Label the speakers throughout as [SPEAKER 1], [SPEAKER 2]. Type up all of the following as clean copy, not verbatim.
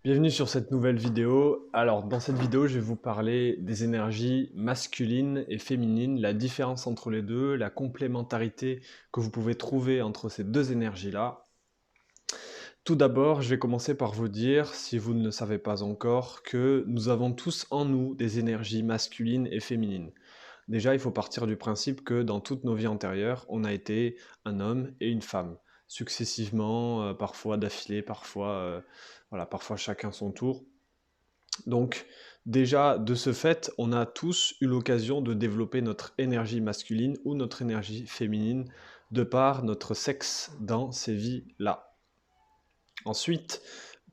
[SPEAKER 1] Bienvenue sur cette nouvelle vidéo. Alors, dans cette vidéo, je vais vous parler des énergies masculines et féminines, la différence entre les deux, la complémentarité que vous pouvez trouver entre ces deux énergies-là. Tout d'abord, je vais commencer par vous dire, si vous ne le savez pas encore, que nous avons tous en nous des énergies masculines et féminines. Déjà, il faut partir du principe que dans toutes nos vies antérieures, on a été un homme et une femme, successivement, parfois d'affilée, voilà, parfois chacun son tour. Donc déjà, de ce fait, on a tous eu l'occasion de développer notre énergie masculine ou notre énergie féminine de par notre sexe dans ces vies-là. Ensuite,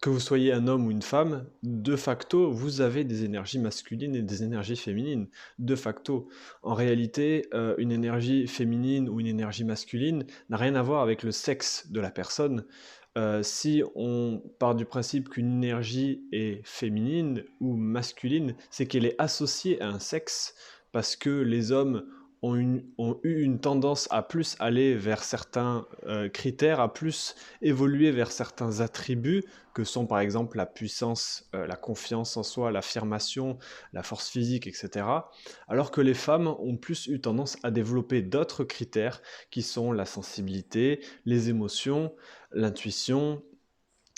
[SPEAKER 1] que vous soyez un homme ou une femme, de facto, vous avez des énergies masculines et des énergies féminines. De facto. En réalité, une énergie féminine ou une énergie masculine n'a rien à voir avec le sexe de la personne. Si on part du principe qu'une énergie est féminine ou masculine, c'est qu'elle est associée à un sexe, parce que les hommes ont eu une tendance à plus aller vers certains critères, à plus évoluer vers certains attributs que sont par exemple la puissance, la confiance en soi, l'affirmation, la force physique, etc. Alors que les femmes ont plus eu tendance à développer d'autres critères qui sont la sensibilité, les émotions, l'intuition,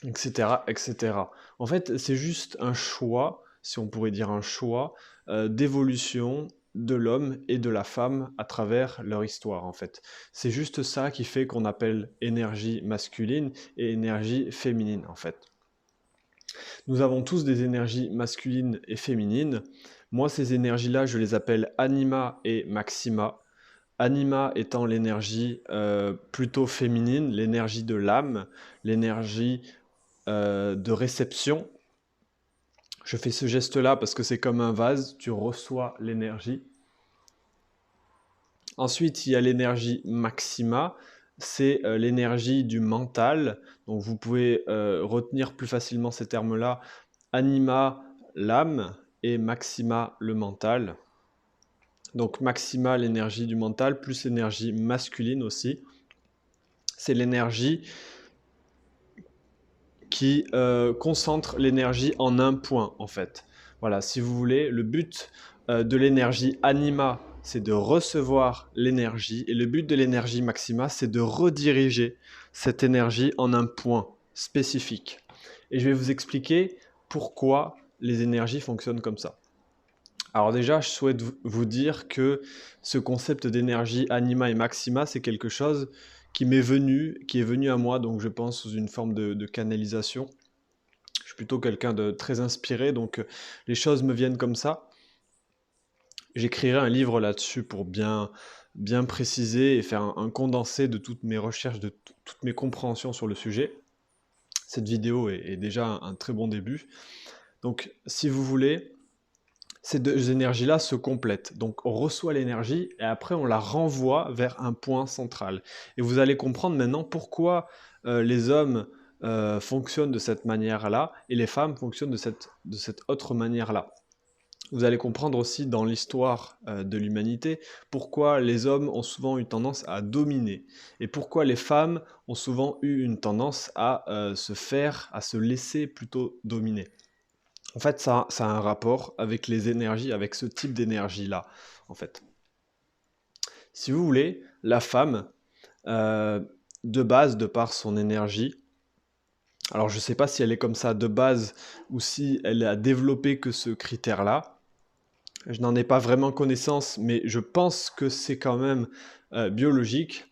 [SPEAKER 1] etc., etc. En fait, c'est juste un choix, si on pourrait dire un choix, d'évolution de l'homme et de la femme à travers leur histoire, en fait. C'est juste ça qui fait qu'on appelle énergie masculine et énergie féminine, en fait. Nous avons tous des énergies masculines et féminines. Moi, ces énergies-là, je les appelle anima et maxima. Anima étant l'énergie plutôt féminine, l'énergie de l'âme, l'énergie de réception. Je fais ce geste-là parce que c'est comme un vase, tu reçois l'énergie. Ensuite, il y a l'énergie maxima, c'est l'énergie du mental. Donc vous pouvez retenir plus facilement ces termes-là. Anima, l'âme, et maxima, le mental. Donc maxima, l'énergie du mental, plus l'énergie masculine aussi. C'est l'énergie qui concentre l'énergie en un point, en fait. Voilà, si vous voulez, le but de l'énergie anima, c'est de recevoir l'énergie, et le but de l'énergie maxima, c'est de rediriger cette énergie en un point spécifique. Et je vais vous expliquer pourquoi les énergies fonctionnent comme ça. Alors déjà, je souhaite vous dire que ce concept d'énergie anima et maxima, c'est quelque chose qui est venu à moi, donc je pense sous une forme de canalisation. Je suis plutôt quelqu'un de très inspiré, donc les choses me viennent comme ça. J'écrirai un livre là-dessus pour bien préciser et faire un condensé de toutes mes recherches, de toutes mes compréhensions sur le sujet. Cette vidéo est déjà un très bon début. Donc si vous voulez, ces deux énergies-là se complètent. Donc on reçoit l'énergie et après on la renvoie vers un point central. Et vous allez comprendre maintenant pourquoi les hommes fonctionnent de cette manière-là et les femmes fonctionnent de cette autre manière-là. Vous allez comprendre aussi dans l'histoire de l'humanité pourquoi les hommes ont souvent eu tendance à dominer et pourquoi les femmes ont souvent eu une tendance à à se laisser plutôt dominer. En fait, ça a un rapport avec les énergies, avec ce type d'énergie-là, en fait. Si vous voulez, la femme, euh, de base, de par son énergie, alors je ne sais pas si elle est comme ça de base ou si elle a développé que ce critère-là, je n'en ai pas vraiment connaissance, mais je pense que c'est quand même biologique.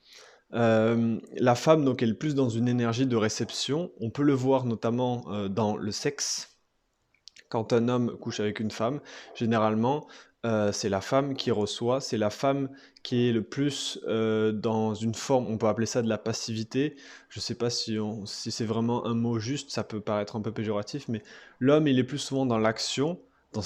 [SPEAKER 1] La femme, donc, elle est plus dans une énergie de réception. On peut le voir notamment dans le sexe. Quand un homme couche avec une femme, généralement, c'est la femme qui reçoit, c'est la femme qui est le plus dans une forme, on peut appeler ça de la passivité. Je ne sais pas si c'est vraiment un mot juste, ça peut paraître un peu péjoratif, mais l'homme, il est plus souvent dans l'action, dans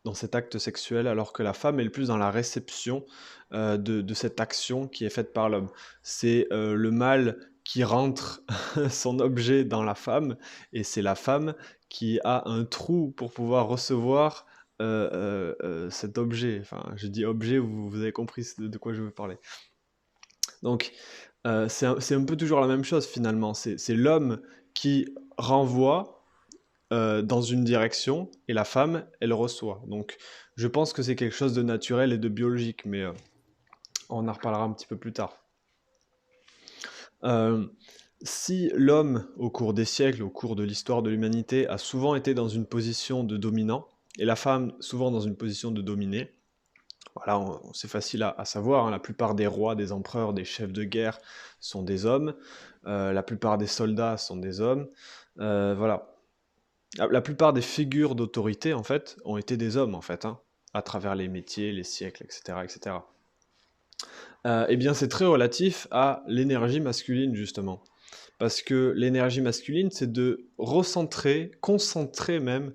[SPEAKER 1] dans cet acte sexuel, alors que la femme est plus dans la réception de cette action qui est faite par l'homme. C'est le mâle qui rentre son objet dans la femme, et c'est la femme qui a un trou pour pouvoir recevoir cet objet. Enfin, je dis objet, vous avez compris de quoi je veux parler. Donc, c'est un peu toujours la même chose finalement. C'est l'homme qui renvoie dans une direction et la femme, elle reçoit. Donc, je pense que c'est quelque chose de naturel et de biologique, mais on en reparlera un petit peu plus tard. Euh, Si l'homme, au cours des siècles, au cours de l'histoire de l'humanité, a souvent été dans une position de dominant, et la femme souvent dans une position de dominé, voilà, c'est facile à savoir, hein, la plupart des rois, des empereurs, des chefs de guerre sont des hommes, la plupart des soldats sont des hommes, voilà. La plupart des figures d'autorité, en fait, ont été des hommes, en fait, hein, à travers les métiers, les siècles, etc., etc. Eh bien, c'est très relatif à l'énergie masculine, justement. Parce que l'énergie masculine, c'est de recentrer, concentrer même,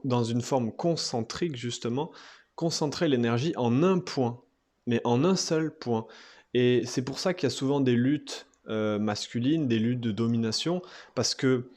[SPEAKER 1] dans une forme concentrique justement, concentrer l'énergie en un point, mais en un seul point. Et c'est pour ça qu'il y a souvent des luttes masculines, des luttes de domination, parce que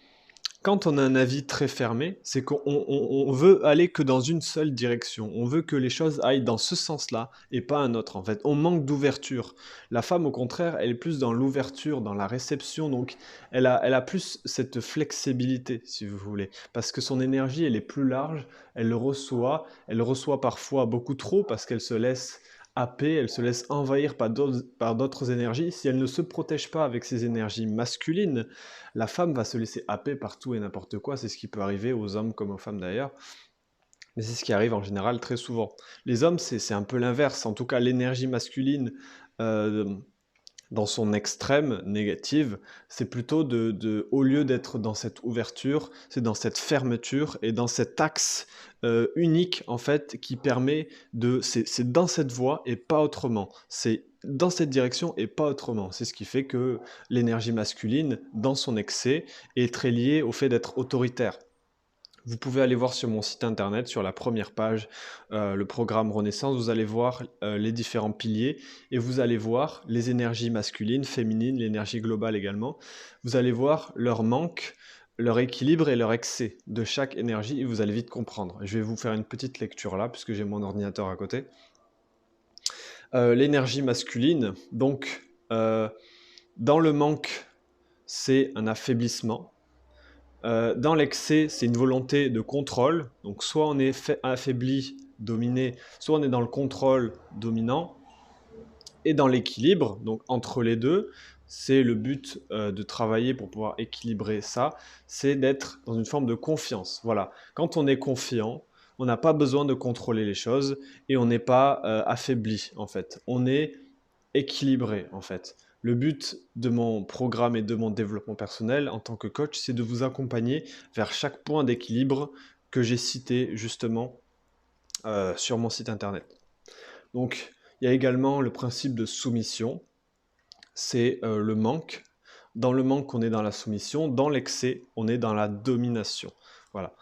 [SPEAKER 1] quand on a un avis très fermé, c'est qu'on veut aller que dans une seule direction. On veut que les choses aillent dans ce sens-là et pas un autre, en fait. On manque d'ouverture. La femme, au contraire, elle est plus dans l'ouverture, dans la réception. Donc, elle a plus cette flexibilité, si vous voulez. Parce que son énergie, elle est plus large. Elle le reçoit. Elle le reçoit parfois beaucoup trop parce qu'elle se laisse happer, elle se laisse envahir par d'autres énergies. Si elle ne se protège pas avec ses énergies masculines, la femme va se laisser happer par tout et n'importe quoi, c'est ce qui peut arriver aux hommes comme aux femmes d'ailleurs, mais c'est ce qui arrive en général très souvent. Les hommes, c'est un peu l'inverse, en tout cas l'énergie masculine, euh, dans son extrême négative, c'est plutôt au lieu d'être dans cette ouverture, c'est dans cette fermeture et dans cet axe unique en fait qui permet c'est dans cette voie et pas autrement. C'est dans cette direction et pas autrement. C'est ce qui fait que l'énergie masculine, dans son excès, est très liée au fait d'être autoritaire. Vous pouvez aller voir sur mon site internet, sur la première page, le programme Renaissance, vous allez voir les différents piliers et vous allez voir les énergies masculines, féminines, l'énergie globale également. Vous allez voir leur manque, leur équilibre et leur excès de chaque énergie et vous allez vite comprendre. Je vais vous faire une petite lecture là, puisque j'ai mon ordinateur à côté. L'énergie masculine, donc dans le manque, c'est un affaiblissement. Dans l'excès, c'est une volonté de contrôle. Donc soit on est affaibli, dominé, soit on est dans le contrôle dominant. Et dans l'équilibre, donc entre les deux, c'est le but de travailler pour pouvoir équilibrer ça, c'est d'être dans une forme de confiance. Voilà, quand on est confiant, on n'a pas besoin de contrôler les choses et on n'est pas affaibli en fait. On est équilibré en fait. Le but de mon programme et de mon développement personnel en tant que coach, c'est de vous accompagner vers chaque point d'équilibre que j'ai cité justement sur mon site internet. Donc, il y a également le principe de soumission, c'est le manque. Dans le manque, on est dans la soumission. Dans l'excès, on est dans la domination. Voilà.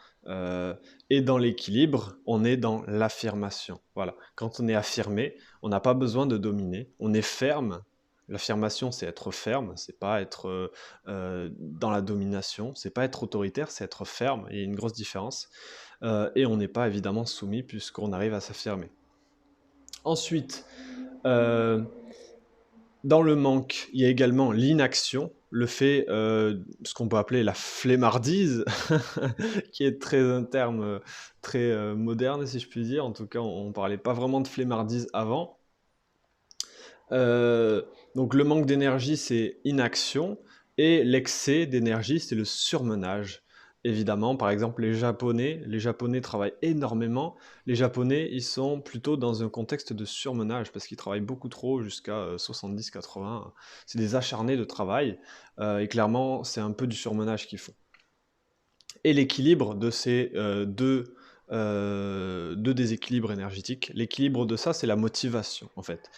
[SPEAKER 1] Et dans l'équilibre, on est dans l'affirmation. Voilà. Quand on est affirmé, on n'a pas besoin de dominer. On est ferme. L'affirmation, c'est être ferme, c'est pas être dans la domination, c'est pas être autoritaire, c'est être ferme. Il y a une grosse différence. Et on n'est pas évidemment soumis puisqu'on arrive à s'affirmer. Ensuite, euh, dans le manque, il y a également l'inaction, le fait, ce qu'on peut appeler la flemmardise, qui est très un terme très moderne, si je puis dire. En tout cas, on ne parlait pas vraiment de flemmardise avant. Euh, donc le manque d'énergie, c'est inaction, et l'excès d'énergie, c'est le surmenage. Évidemment, par exemple, les Japonais travaillent énormément. Les Japonais, ils sont plutôt dans un contexte de surmenage parce qu'ils travaillent beaucoup trop jusqu'à 70-80. C'est des acharnés de travail et clairement, c'est un peu du surmenage qu'ils font. Et l'équilibre de ces deux déséquilibres énergétiques, l'équilibre de ça, c'est la motivation en fait.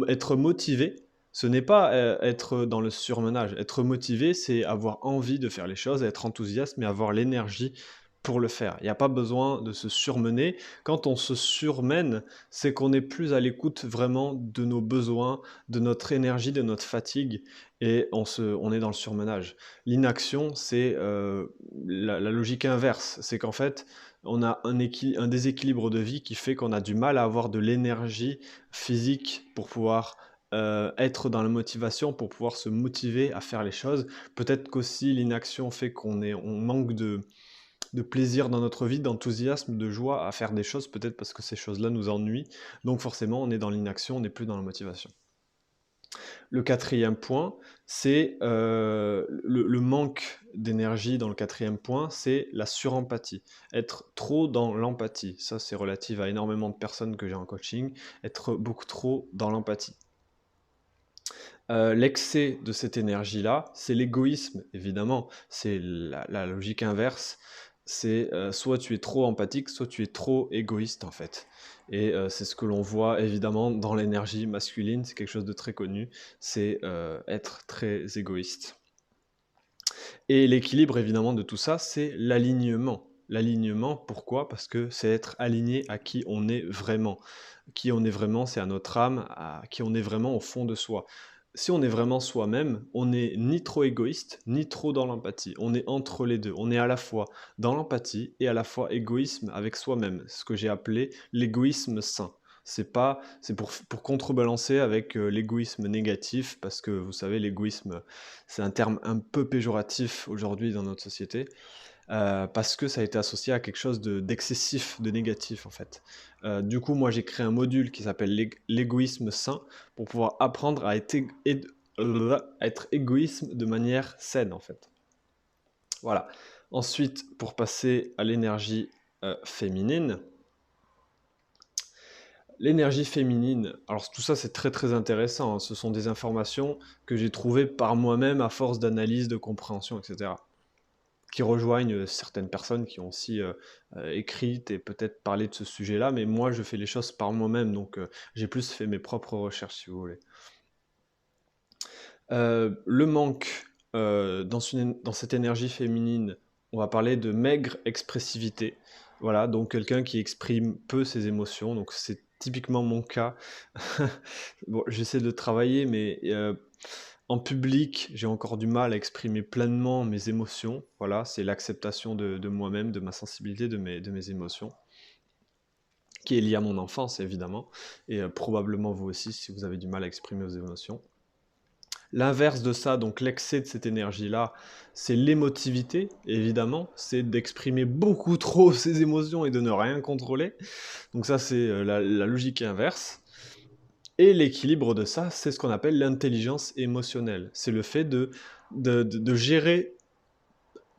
[SPEAKER 1] Être motivé, ce n'est pas être dans le surmenage. Être motivé, c'est avoir envie de faire les choses, être enthousiaste, mais avoir l'énergie pour le faire. Il n'y a pas besoin de se surmener. Quand on se surmène, c'est qu'on n'est plus à l'écoute vraiment de nos besoins, de notre énergie, de notre fatigue, et on est dans le surmenage. L'inaction, c'est la logique inverse. C'est qu'en fait, on a un déséquilibre de vie qui fait qu'on a du mal à avoir de l'énergie physique pour pouvoir être dans la motivation, pour pouvoir se motiver à faire les choses. Peut-être qu'aussi l'inaction fait on manque de plaisir dans notre vie, d'enthousiasme, de joie à faire des choses, peut-être parce que ces choses-là nous ennuient. Donc forcément, on est dans l'inaction, on n'est plus dans la motivation. Le quatrième point, c'est le manque d'énergie dans le quatrième point, c'est la surempathie. Être trop dans l'empathie. Ça, c'est relatif à énormément de personnes que j'ai en coaching. Être beaucoup trop dans l'empathie. L'excès de cette énergie-là, c'est l'égoïsme, évidemment. C'est la logique inverse. C'est soit tu es trop empathique, soit tu es trop égoïste, en fait. Et c'est ce que l'on voit, évidemment, dans l'énergie masculine. C'est quelque chose de très connu. C'est être très égoïste. Et l'équilibre, évidemment, de tout ça, c'est l'alignement. L'alignement, pourquoi? Parce que c'est être aligné à qui on est vraiment. Qui on est vraiment, c'est à notre âme, à qui on est vraiment au fond de soi. Si on est vraiment soi-même, on n'est ni trop égoïste, ni trop dans l'empathie. On est entre les deux. On est à la fois dans l'empathie et à la fois égoïsme avec soi-même. Ce que j'ai appelé l'égoïsme sain. C'est pour contrebalancer avec l'égoïsme négatif, parce que vous savez, l'égoïsme, c'est un terme un peu péjoratif aujourd'hui dans notre société, parce que ça a été associé à quelque chose d'excessif, de négatif en fait. Du coup, moi j'ai créé un module qui s'appelle l'égoïsme sain pour pouvoir apprendre à être égoïsme de manière saine en fait. Voilà. Ensuite, pour passer à l'énergie féminine. L'énergie féminine, alors tout ça c'est très très intéressant, hein. Ce sont des informations que j'ai trouvées par moi-même à force d'analyse, de compréhension, etc. Qui rejoignent certaines personnes qui ont aussi écrit et peut-être parlé de ce sujet-là, mais moi je fais les choses par moi-même, donc j'ai plus fait mes propres recherches si vous voulez. Le manque dans cette énergie féminine, on va parler de maigre expressivité. Voilà, donc quelqu'un qui exprime peu ses émotions, donc c'est typiquement mon cas. Bon, j'essaie de travailler, mais en public, j'ai encore du mal à exprimer pleinement mes émotions. Voilà, c'est l'acceptation de moi-même, de ma sensibilité, de mes émotions, qui est liée à mon enfance, évidemment, et probablement vous aussi, si vous avez du mal à exprimer vos émotions. L'inverse de ça, donc l'excès de cette énergie-là, c'est l'émotivité, évidemment, c'est d'exprimer beaucoup trop ses émotions et de ne rien contrôler. Donc ça, c'est la logique inverse. Et l'équilibre de ça, c'est ce qu'on appelle l'intelligence émotionnelle. C'est le fait de gérer,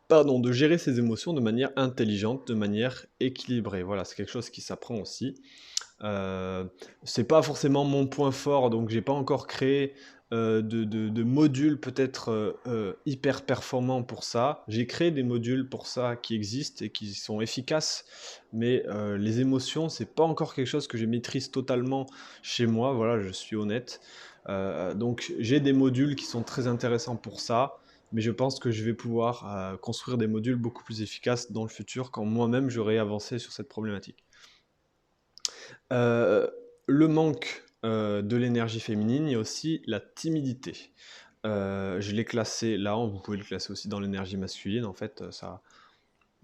[SPEAKER 1] de gérer ses émotions de manière intelligente, de manière équilibrée. Voilà, c'est quelque chose qui s'apprend aussi. C'est pas forcément mon point fort, donc j'ai pas encore créé de modules peut-être hyper performants pour ça. J'ai créé des modules pour ça qui existent et qui sont efficaces, mais les émotions, c'est pas encore quelque chose que je maîtrise totalement chez moi, voilà, je suis honnête. Donc j'ai des modules qui sont très intéressants pour ça, mais je pense que je vais pouvoir construire des modules beaucoup plus efficaces dans le futur quand moi-même j'aurai avancé sur cette problématique. Le manque de l'énergie féminine, il y a aussi la timidité. Je l'ai classé là, vous pouvez le classer aussi dans l'énergie masculine, en fait,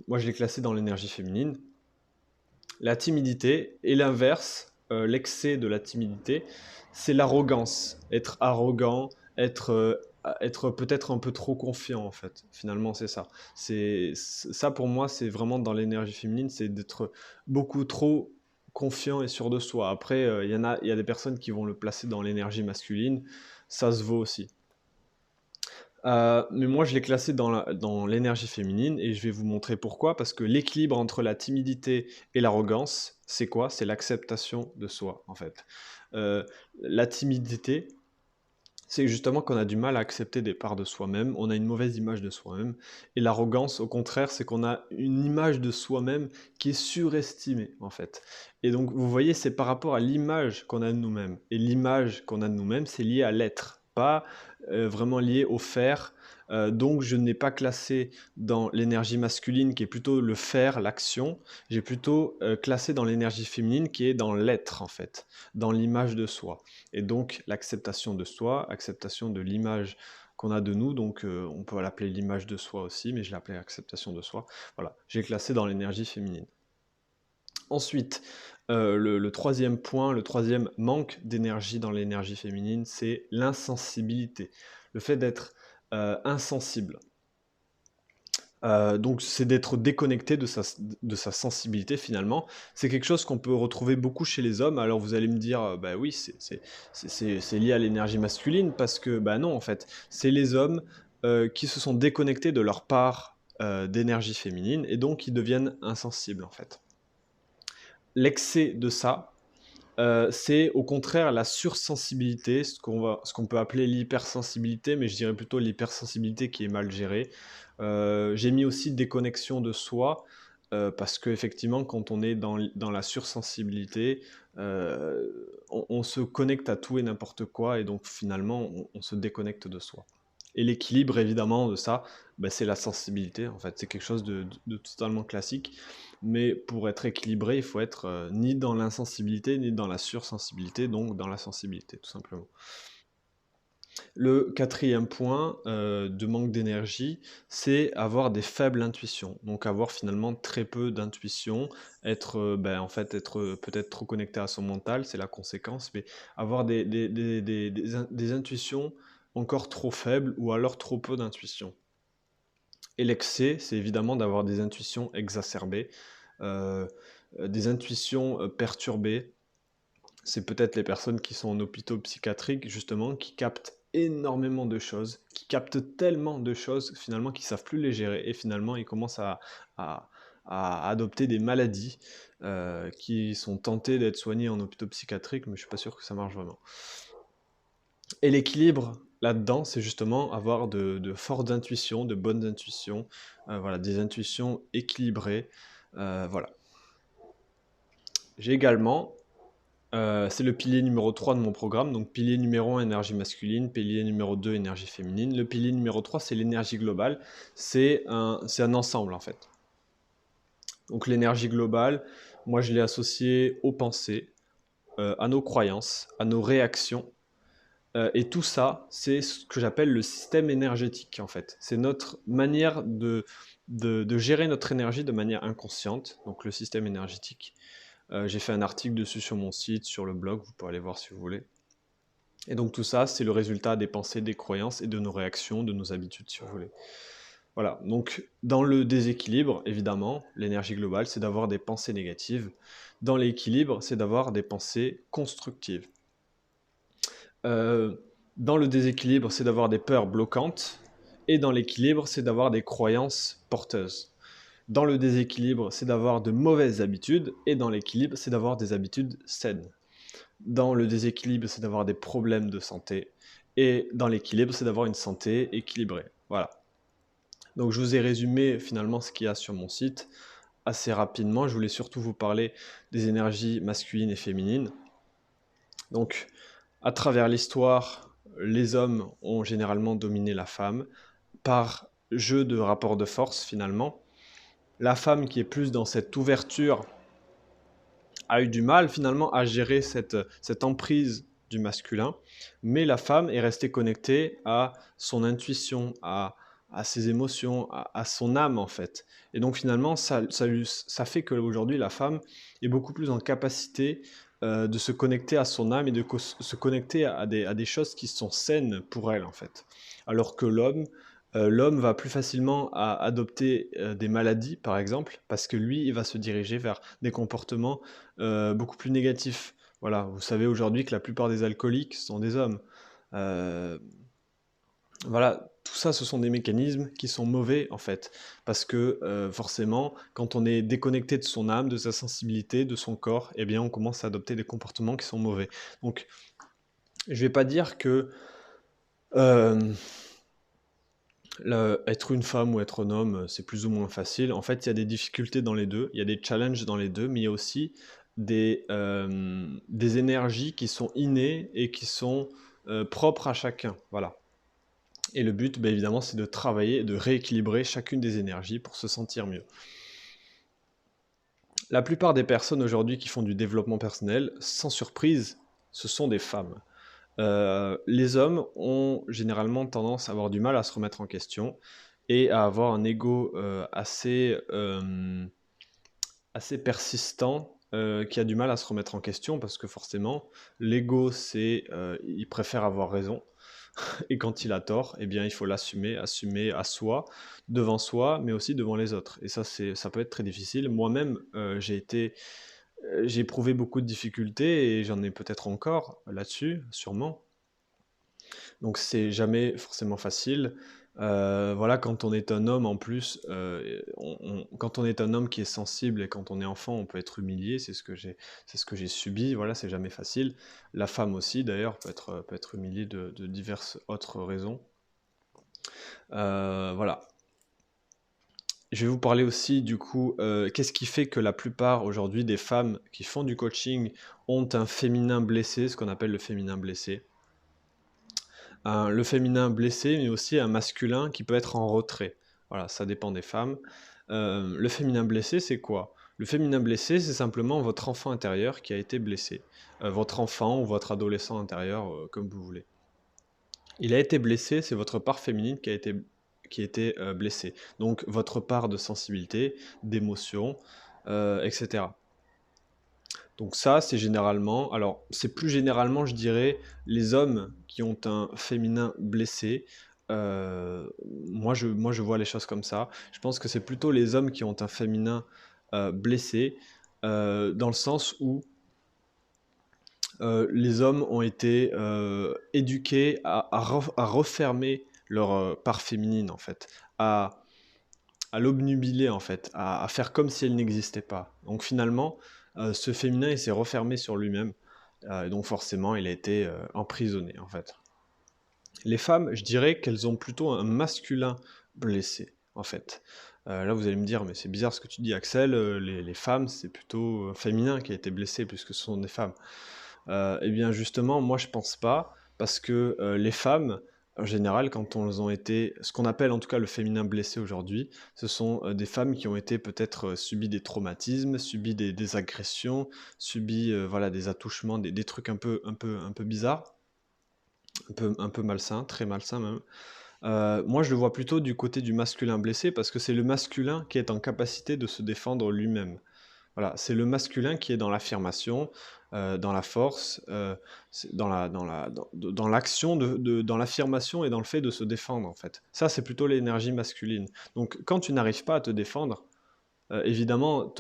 [SPEAKER 1] moi je l'ai classé dans l'énergie féminine. La timidité, et l'inverse, l'excès de la timidité, c'est l'arrogance. Être arrogant, être peut-être un peu trop confiant, en fait. Finalement, c'est ça. Ça, pour moi, c'est vraiment dans l'énergie féminine, c'est d'être beaucoup trop confiant et sûr de soi. Après, il y a des personnes qui vont le placer dans l'énergie masculine, ça se vaut aussi. Mais moi, je l'ai classé dans l'énergie féminine et je vais vous montrer pourquoi. Parce que l'équilibre entre la timidité et l'arrogance, c'est quoi? C'est l'acceptation de soi, en fait. La timidité, c'est justement qu'on a du mal à accepter des parts de soi-même, on a une mauvaise image de soi-même. Et l'arrogance, au contraire, c'est qu'on a une image de soi-même qui est surestimée, en fait. Et donc, vous voyez, c'est par rapport à l'image qu'on a de nous-mêmes. Et l'image qu'on a de nous-mêmes, c'est lié à l'être, pas vraiment lié au faire. Donc, je n'ai pas classé dans l'énergie masculine, qui est plutôt le faire, l'action. J'ai plutôt classé dans l'énergie féminine, qui est dans l'être, en fait, dans l'image de soi. Et donc l'acceptation de soi, acceptation de l'image qu'on a de nous, donc on peut l'appeler l'image de soi aussi, mais je l'appelais acceptation de soi. Voilà, j'ai classé dans l'énergie féminine. Ensuite, le troisième point, le troisième manque d'énergie dans l'énergie féminine, c'est l'insensibilité, le fait d'être insensible. Donc c'est d'être déconnecté de sa sensibilité finalement. C'est quelque chose qu'on peut retrouver beaucoup chez les hommes. Alors vous allez me dire, bah oui, c'est lié à l'énergie masculine parce que, bah non en fait, c'est les hommes qui se sont déconnectés de leur part d'énergie féminine et donc ils deviennent insensibles en fait. L'excès de ça, c'est au contraire la sursensibilité, ce qu'on peut appeler l'hypersensibilité, mais je dirais plutôt l'hypersensibilité qui est mal gérée. J'ai mis aussi déconnexion de soi, parce qu'effectivement, quand on est dans la sursensibilité, on se connecte à tout et n'importe quoi, et donc finalement, on se déconnecte de soi. Et l'équilibre, évidemment, de ça, bah, c'est la sensibilité. En fait, c'est quelque chose de totalement classique. Mais pour être équilibré, il faut être ni dans l'insensibilité, ni dans la sursensibilité, donc dans la sensibilité, tout simplement. Le quatrième point de manque d'énergie, c'est avoir des faibles intuitions. Donc avoir finalement très peu d'intuition, en fait, être peut-être trop connecté à son mental, c'est la conséquence, mais avoir des intuitions encore trop faibles ou alors trop peu d'intuition. Et l'excès, c'est évidemment d'avoir des intuitions exacerbées, euh, des intuitions perturbées. C'est peut-être les personnes qui sont en hôpitaux psychiatriques, justement, qui captent énormément de choses, qui captent tellement de choses, finalement, qu'ils ne savent plus les gérer. Et finalement, ils commencent à- à adopter des maladies qui sont tentées d'être soignées en hôpitaux psychiatriques, mais je ne suis pas sûr que ça marche vraiment. Et l'équilibre là-dedans, c'est justement avoir de fortes intuitions, de bonnes intuitions, voilà, des intuitions équilibrées. Voilà. J'ai également, c'est le pilier numéro 3 de mon programme, donc pilier numéro 1, énergie masculine, pilier numéro 2, énergie féminine. Le pilier numéro 3, c'est l'énergie globale. C'est un ensemble en fait. Donc l'énergie globale, moi je l'ai associée aux pensées, à nos croyances, à nos réactions. Et tout ça, c'est ce que j'appelle le système énergétique, en fait. C'est notre manière de gérer notre énergie de manière inconsciente, donc le système énergétique. J'ai fait un article dessus sur mon site, sur le blog, vous pouvez aller voir si vous voulez. Et donc tout ça, c'est le résultat des pensées, des croyances et de nos réactions, de nos habitudes, si vous voulez. Voilà, donc dans le déséquilibre, évidemment, l'énergie globale, c'est d'avoir des pensées négatives. Dans l'équilibre, c'est d'avoir des pensées constructives. Euh, dans le déséquilibre, c'est d'avoir des peurs bloquantes. Et dans l'équilibre, c'est d'avoir des croyances porteuses. Dans le déséquilibre, c'est d'avoir de mauvaises habitudes. Et dans l'équilibre, c'est d'avoir des habitudes saines. Dans le déséquilibre, c'est d'avoir des problèmes de santé. Et dans l'équilibre, c'est d'avoir une santé équilibrée. Voilà. Donc je vous ai résumé finalement ce qu'il y a sur mon site assez rapidement. Je voulais surtout vous parler des énergies masculines et féminines. Donc à travers l'histoire, les hommes ont généralement dominé la femme par jeu de rapport de force finalement. La femme qui est plus dans cette ouverture a eu du mal finalement à gérer cette emprise du masculin, mais la femme est restée connectée à son intuition, à ses émotions, à son âme en fait. Et donc finalement, ça fait qu'aujourd'hui, la femme est beaucoup plus en capacité de se connecter à son âme et de se connecter à des choses qui sont saines pour elle en fait. Alors que l'homme va plus facilement adopter des maladies, par exemple, parce que lui, il va se diriger vers des comportements beaucoup plus négatifs. Voilà, vous savez aujourd'hui que la plupart des alcooliques sont des hommes. Euh, voilà, tout ça, ce sont des mécanismes qui sont mauvais en fait, parce que forcément, quand on est déconnecté de son âme, de sa sensibilité, de son corps, eh bien, on commence à adopter des comportements qui sont mauvais. Donc, je vais pas dire que euh, être une femme ou être un homme, c'est plus ou moins facile. En fait, il y a des difficultés dans les deux, il y a des challenges dans les deux, mais il y a aussi des énergies qui sont innées et qui sont propres à chacun. Voilà. Et le but, ben, évidemment, c'est de travailler, de rééquilibrer chacune des énergies pour se sentir mieux. La plupart des personnes aujourd'hui qui font du développement personnel, sans surprise, ce sont des femmes. Les hommes ont généralement tendance à avoir du mal à se remettre en question et à avoir un ego assez persistant qui a du mal à se remettre en question parce que forcément, l'ego, il préfère avoir raison. Et quand il a tort, eh bien, il faut l'assumer, assumer à soi, devant soi, mais aussi devant les autres. Et ça peut être très difficile. Moi-même, j'ai éprouvé beaucoup de difficultés et j'en ai peut-être encore là-dessus, sûrement. Donc c'est jamais forcément facile. Voilà, quand on est un homme en plus, quand on est un homme qui est sensible et quand on est enfant, on peut être humilié. C'est ce que j'ai subi. Voilà, c'est jamais facile. La femme aussi, d'ailleurs, peut être humiliée de diverses autres raisons. Voilà. Je vais vous parler aussi du coup, qu'est-ce qui fait que la plupart aujourd'hui des femmes qui font du coaching ont un féminin blessé, ce qu'on appelle le féminin blessé. Le féminin blessé, mais aussi un masculin qui peut être en retrait. Voilà, ça dépend des femmes. Le féminin blessé, c'est quoi? Le féminin blessé, c'est simplement votre enfant intérieur qui a été blessé. Votre enfant ou votre adolescent intérieur, comme vous voulez. Il a été blessé, c'est votre part féminine qui a été blessée. Donc votre part de sensibilité, d'émotion, etc. Donc ça, c'est généralement, alors c'est plus généralement, je dirais, les hommes qui ont un féminin blessé. Moi, je vois les choses comme ça. Je pense que c'est plutôt les hommes qui ont un féminin blessé, dans le sens où les hommes ont été éduqués à refermer leur part féminine, en fait, à, à l'obnubiler, en fait, à faire comme si elle n'existait pas. Donc finalement, ce féminin, il s'est refermé sur lui-même, et donc forcément, il a été emprisonné, en fait. Les femmes, je dirais qu'elles ont plutôt un masculin blessé, en fait. Là, vous allez me dire, mais c'est bizarre ce que tu dis, Axel, les femmes, c'est plutôt féminin qui a été blessé, puisque ce sont des femmes. Eh bien justement, moi je pense pas, parce que les femmes, en général, quand elles ont été, ce qu'on appelle en tout cas le féminin blessé aujourd'hui, ce sont des femmes qui ont été peut-être subi des traumatismes, subi des agressions, subi voilà, des attouchements, des trucs un peu bizarres, un peu malsains, très malsains même. Moi je le vois plutôt du côté du masculin blessé, parce que c'est le masculin qui est en capacité de se défendre lui-même. Voilà, c'est le masculin qui est dans l'affirmation, dans la force, dans l'action, dans l'affirmation et dans le fait de se défendre, en fait. Ça, c'est plutôt l'énergie masculine. Donc, quand tu n'arrives pas à te défendre, évidemment,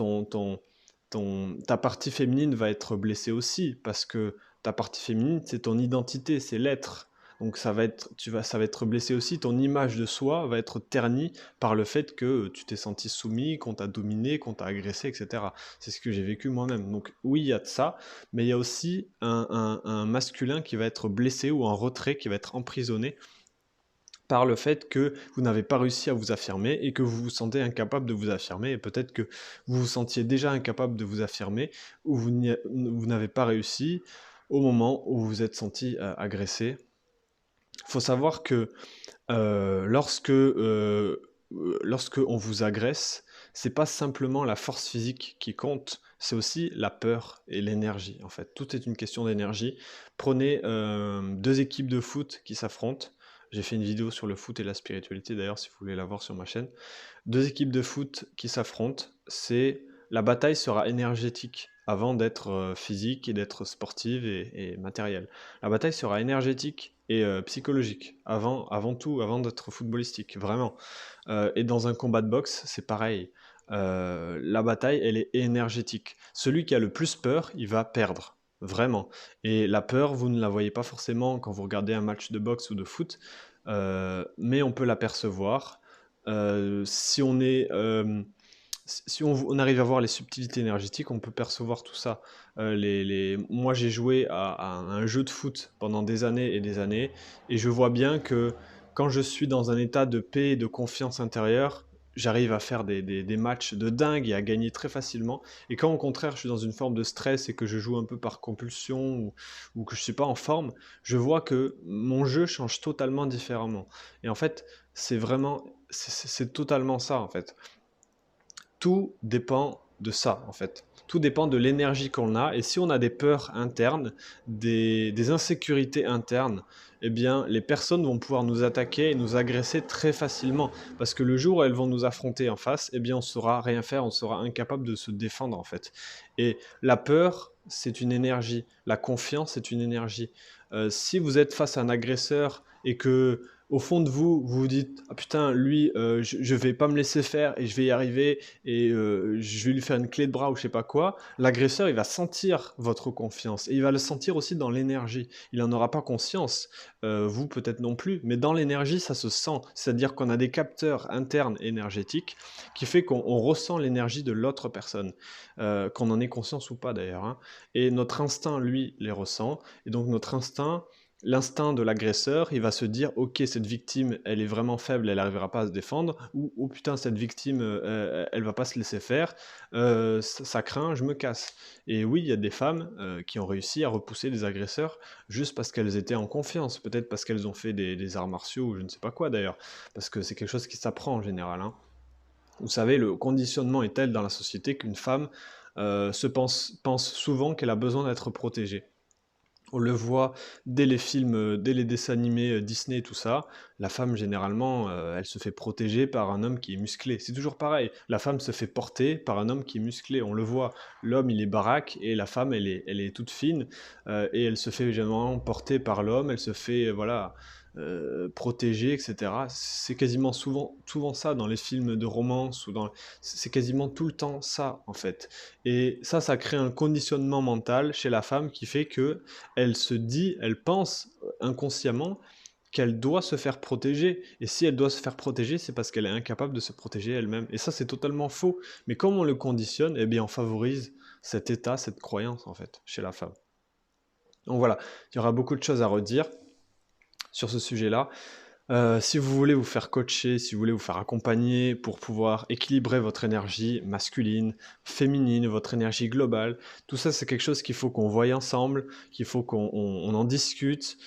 [SPEAKER 1] ta partie féminine va être blessée aussi, parce que ta partie féminine, c'est ton identité, c'est l'être. Donc ça va être blessé aussi, ton image de soi va être ternie par le fait que tu t'es senti soumis, qu'on t'a dominé, qu'on t'a agressé, etc. C'est ce que j'ai vécu moi-même. Donc oui, il y a de ça, mais il y a aussi un masculin qui va être blessé ou en retrait, qui va être emprisonné par le fait que vous n'avez pas réussi à vous affirmer et que vous vous sentez incapable de vous affirmer, et peut-être que vous vous sentiez déjà incapable de vous affirmer, ou vous n'avez pas réussi au moment où vous vous êtes senti agressé. Il faut savoir que lorsque on vous agresse, c'est pas simplement la force physique qui compte, c'est aussi la peur et l'énergie, en fait. Tout est une question d'énergie. Prenez deux équipes de foot qui s'affrontent. J'ai fait une vidéo sur le foot et la spiritualité, d'ailleurs, si vous voulez la voir sur ma chaîne. Deux équipes de foot qui s'affrontent, la bataille sera énergétique avant d'être physique et d'être sportive et matérielle. La bataille sera énergétique et psychologique avant tout, avant d'être footballistique, vraiment. Et dans un combat de boxe, c'est pareil. La bataille, elle est énergétique. Celui qui a le plus peur, il va perdre. Vraiment. Et la peur, vous ne la voyez pas forcément quand vous regardez un match de boxe ou de foot, mais on peut l'apercevoir. Si on est, si on arrive à voir les subtilités énergétiques, on peut percevoir tout ça. Moi, j'ai joué à un jeu de foot pendant des années et des années, et je vois bien que quand je suis dans un état de paix et de confiance intérieure, j'arrive à faire des matchs de dingue et à gagner très facilement. Et quand au contraire, je suis dans une forme de stress et que je joue un peu par compulsion ou que je ne suis pas en forme, je vois que mon jeu change totalement différemment. Et en fait, c'est totalement ça, en fait. Tout dépend de ça, en fait. Tout dépend de l'énergie qu'on a. Et si on a des peurs internes, des insécurités internes, eh bien, les personnes vont pouvoir nous attaquer et nous agresser très facilement. Parce que le jour où elles vont nous affronter en face, eh bien, on ne saura rien faire, on sera incapable de se défendre, en fait. Et la peur, c'est une énergie. La confiance, c'est une énergie. Si vous êtes face à un agresseur et que au fond de vous, vous vous dites: «Ah putain, lui, je vais pas me laisser faire et je vais y arriver et je vais lui faire une clé de bras ou je sais pas quoi», l'agresseur, il va sentir votre confiance et il va le sentir aussi dans l'énergie. Il en aura pas conscience, vous peut-être non plus, mais dans l'énergie, ça se sent. C'est-à-dire qu'on a des capteurs internes énergétiques qui fait qu'on ressent l'énergie de l'autre personne, qu'on en ait conscience ou pas d'ailleurs, hein, et notre instinct, lui, les ressent et donc notre instinct, l'instinct de l'agresseur, il va se dire: «OK, cette victime, elle est vraiment faible, elle n'arrivera pas à se défendre» ou «Oh putain, cette victime, elle va pas se laisser faire, ça craint, je me casse» et oui, il y a des femmes, qui ont réussi à repousser des agresseurs juste parce qu'elles étaient en confiance, peut-être parce qu'elles ont fait des arts martiaux ou je ne sais pas quoi d'ailleurs, parce que c'est quelque chose qui s'apprend en général, hein. Vous savez, le conditionnement est tel dans la société qu'une femme, pense souvent qu'elle a besoin d'être protégée. On le voit dès les films, dès les dessins animés, Disney et tout ça. La femme généralement, elle se fait protéger par un homme qui est musclé. C'est toujours pareil, la femme se fait porter par un homme qui est musclé. On le voit, l'homme il est baraque et la femme elle est toute fine, et elle se fait généralement porter par l'homme, elle se fait, voilà, protéger et cetera. C'est quasiment souvent ça dans les films de romance ou dans c'est quasiment tout le temps ça, en fait et ça crée un conditionnement mental chez la femme qui fait que elle se dit, elle pense inconsciemment qu'elle doit se faire protéger. Et si elle doit se faire protéger, c'est parce qu'elle est incapable de se protéger elle-même. Et ça, c'est totalement faux. Mais comme on le conditionne, eh bien, on favorise cet état, cette croyance, en fait, chez la femme. Donc voilà, il y aura beaucoup de choses à redire sur ce sujet-là. Si vous voulez vous faire coacher, si vous voulez vous faire accompagner pour pouvoir équilibrer votre énergie masculine, féminine, votre énergie globale, tout ça c'est quelque chose qu'il faut qu'on voie ensemble, qu'il faut qu'on en discute.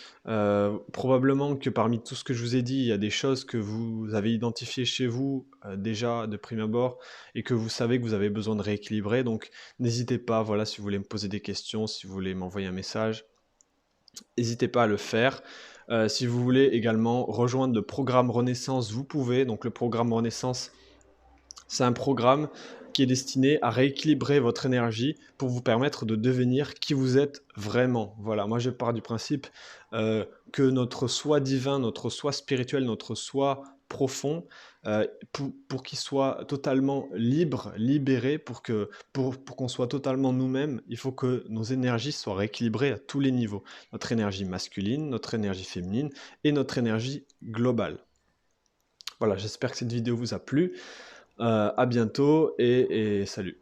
[SPEAKER 1] Probablement que parmi tout ce que je vous ai dit, il y a des choses que vous avez identifiées chez vous déjà de prime abord et que vous savez que vous avez besoin de rééquilibrer. Donc n'hésitez pas, voilà, si vous voulez me poser des questions, si vous voulez m'envoyer un message. N'hésitez pas à le faire. Si vous voulez également rejoindre le programme Renaissance, vous pouvez. Donc le programme Renaissance, c'est un programme qui est destiné à rééquilibrer votre énergie pour vous permettre de devenir qui vous êtes vraiment. Voilà, moi je pars du principe que notre soi divin, notre soi spirituel, notre soi profond, pour qu'il soit totalement libre, libéré, pour qu'on soit totalement nous-mêmes, il faut que nos énergies soient rééquilibrées à tous les niveaux. Notre énergie masculine, notre énergie féminine et notre énergie globale. Voilà, j'espère que cette vidéo vous a plu. À bientôt et salut.